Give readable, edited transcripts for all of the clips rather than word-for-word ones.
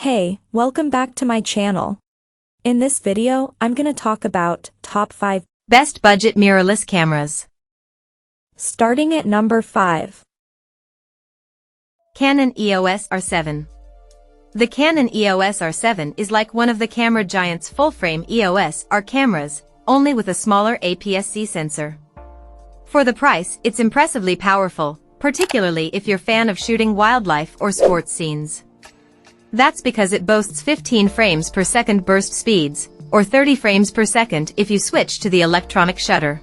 Hey, welcome back to my channel. In this video, I'm gonna talk about top 5 best budget mirrorless cameras. Starting at number 5. Canon EOS R7. The Canon EOS R7 is like one of the camera giant's full-frame EOS R cameras, only with a smaller APS-C sensor. For the price, it's impressively powerful, particularly if you're a fan of shooting wildlife or sports scenes. That's because it boasts 15 frames per second burst speeds, or 30 frames per second if you switch to the electronic shutter.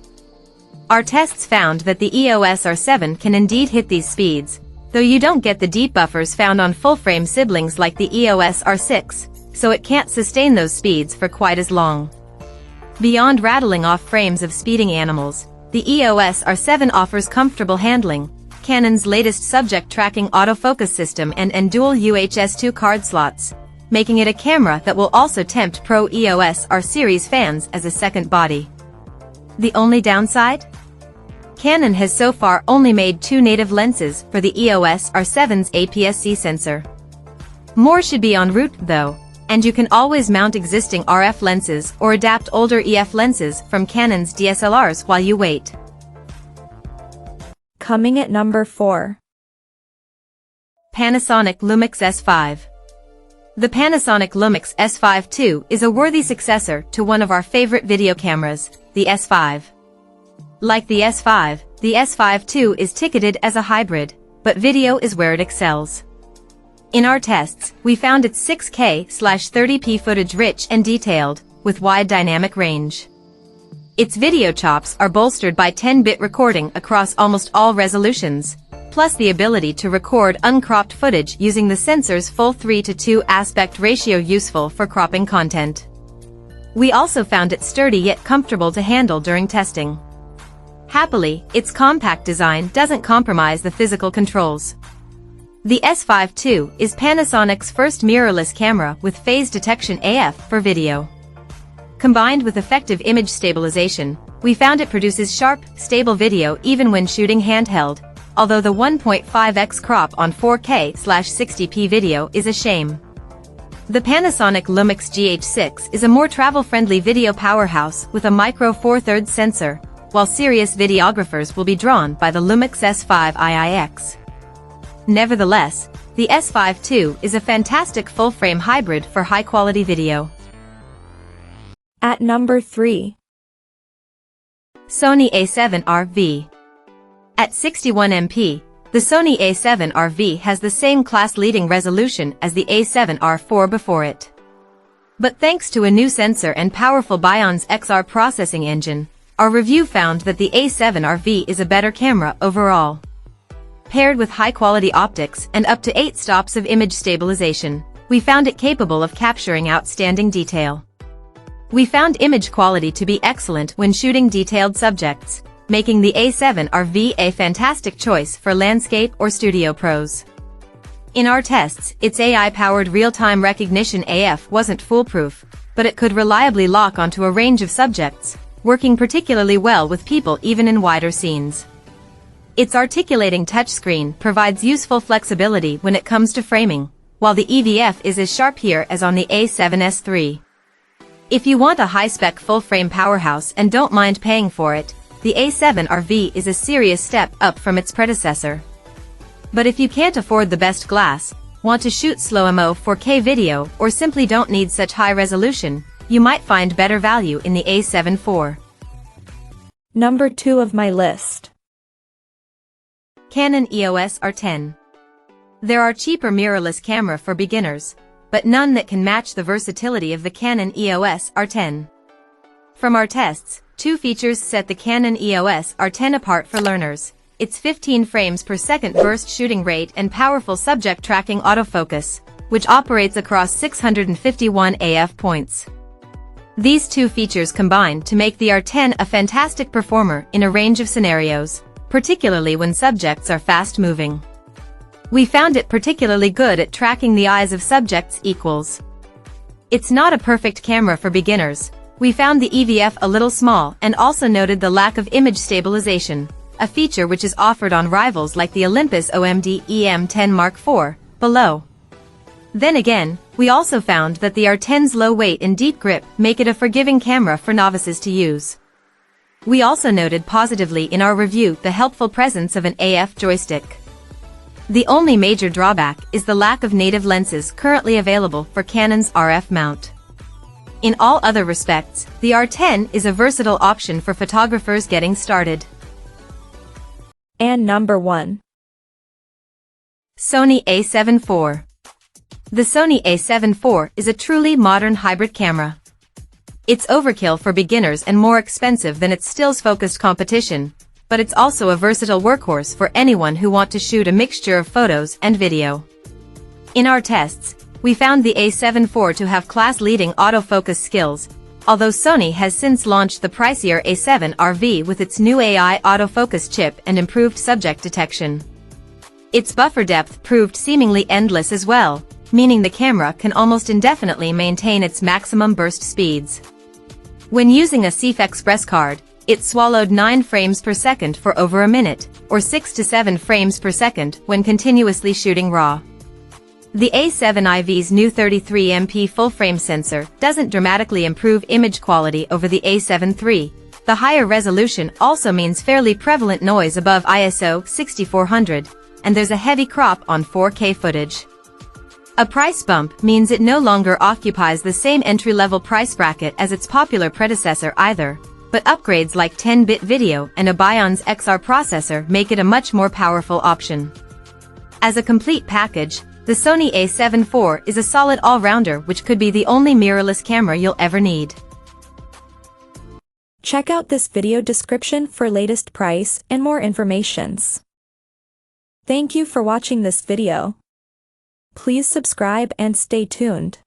Our tests found that the EOS R7 can indeed hit these speeds, though you don't get the deep buffers found on full-frame siblings like the EOS R6, so it can't sustain those speeds for quite as long. Beyond rattling off frames of speeding animals, the EOS R7 offers comfortable handling, Canon's latest subject tracking autofocus system and dual UHS-2 card slots, making it a camera that will also tempt pro EOS R series fans as a second body. The only downside? Canon has so far only made 2 native lenses for the EOS R7's APS-C sensor. More should be en route though, and you can always mount existing RF lenses or adapt older EF lenses from Canon's DSLRs while you wait. Coming at number 4. Panasonic Lumix S5. The Panasonic Lumix S5 II is a worthy successor to one of our favorite video cameras, the S5. Like the S5, the S5 II is ticketed as a hybrid, but video is where it excels. In our tests, we found its 6K/30p footage rich and detailed, with wide dynamic range. Its video chops are bolstered by 10-bit recording across almost all resolutions, plus the ability to record uncropped footage using the sensor's full 3:2 aspect ratio, useful for cropping content. We also found it sturdy yet comfortable to handle during testing. Happily, its compact design doesn't compromise the physical controls. The S5 II is Panasonic's first mirrorless camera with phase detection AF for video. Combined with effective image stabilization, we found it produces sharp, stable video even when shooting handheld, although the 1.5x crop on 4K/60p video is a shame. The Panasonic Lumix GH6 is a more travel-friendly video powerhouse with a micro Four Thirds sensor, while serious videographers will be drawn by the Lumix S5 iiX. Nevertheless, the S5 II is a fantastic full-frame hybrid for high-quality video. At number 3. Sony A7R V. At 61 MP, the Sony A7R V has the same class-leading resolution as the A7R IV before it. But thanks to a new sensor and powerful Bionz XR processing engine, our review found that the A7R V is a better camera overall. Paired with high-quality optics and up to 8 stops of image stabilization, we found it capable of capturing outstanding detail. We found image quality to be excellent when shooting detailed subjects, making the A7R V a fantastic choice for landscape or studio pros. In our tests, its AI-powered real-time recognition AF wasn't foolproof, but it could reliably lock onto a range of subjects, working particularly well with people even in wider scenes. Its articulating touchscreen provides useful flexibility when it comes to framing, while the EVF is as sharp here as on the A7S III. If you want a high-spec full-frame powerhouse and don't mind paying for it, the A7R V is a serious step up from its predecessor. But if you can't afford the best glass, want to shoot slow-mo 4K video, or simply don't need such high resolution, you might find better value in the A7 IV. Number 2 of my list. Canon EOS R10. There are cheaper mirrorless camera for beginners, but none that can match the versatility of the Canon EOS R10. From our tests, 2 features set the Canon EOS R10 apart for learners: its 15 frames per second burst shooting rate and powerful subject tracking autofocus, which operates across 651 AF points. These 2 features combine to make the R10 a fantastic performer in a range of scenarios, particularly when subjects are fast-moving. We found it particularly good at tracking the eyes of subjects equals. It's not a perfect camera for beginners. We found the EVF a little small and also noted the lack of image stabilization, a feature which is offered on rivals like the Olympus OMD EM10 Mark IV, below. Then again, We also found that the R10's low weight and deep grip make it a forgiving camera for novices to use. We also noted positively in our review the helpful presence of an AF joystick. The only major drawback is the lack of native lenses currently available for Canon's RF mount. In all other respects, the R10 is a versatile option for photographers getting started. And number 1. Sony A7 IV. The Sony A7 IV is a truly modern hybrid camera. It's overkill for beginners and more expensive than its stills-focused competition, but it's also a versatile workhorse for anyone who wants to shoot a mixture of photos and video. In our tests, we found the A7 IV to have class-leading autofocus skills, although Sony has since launched the pricier A7R V with its new AI autofocus chip and improved subject detection. Its buffer depth proved seemingly endless as well, meaning the camera can almost indefinitely maintain its maximum burst speeds. When using a CF Express card, it swallowed 9 frames per second for over a minute, or 6 to 7 frames per second when continuously shooting RAW. The A7 IV's new 33MP full-frame sensor doesn't dramatically improve image quality over the A7 III. The higher resolution also means fairly prevalent noise above ISO 6400, and there's a heavy crop on 4K footage. A price bump means it no longer occupies the same entry-level price bracket as its popular predecessor either, but upgrades like 10-bit video and a Bion's XR processor make it a much more powerful option. As a complete package, the Sony A7 IV is a solid all-rounder which could be the only mirrorless camera you'll ever need. Check out this video description for latest price and more informations. Thank you for watching this video. Please subscribe and stay tuned.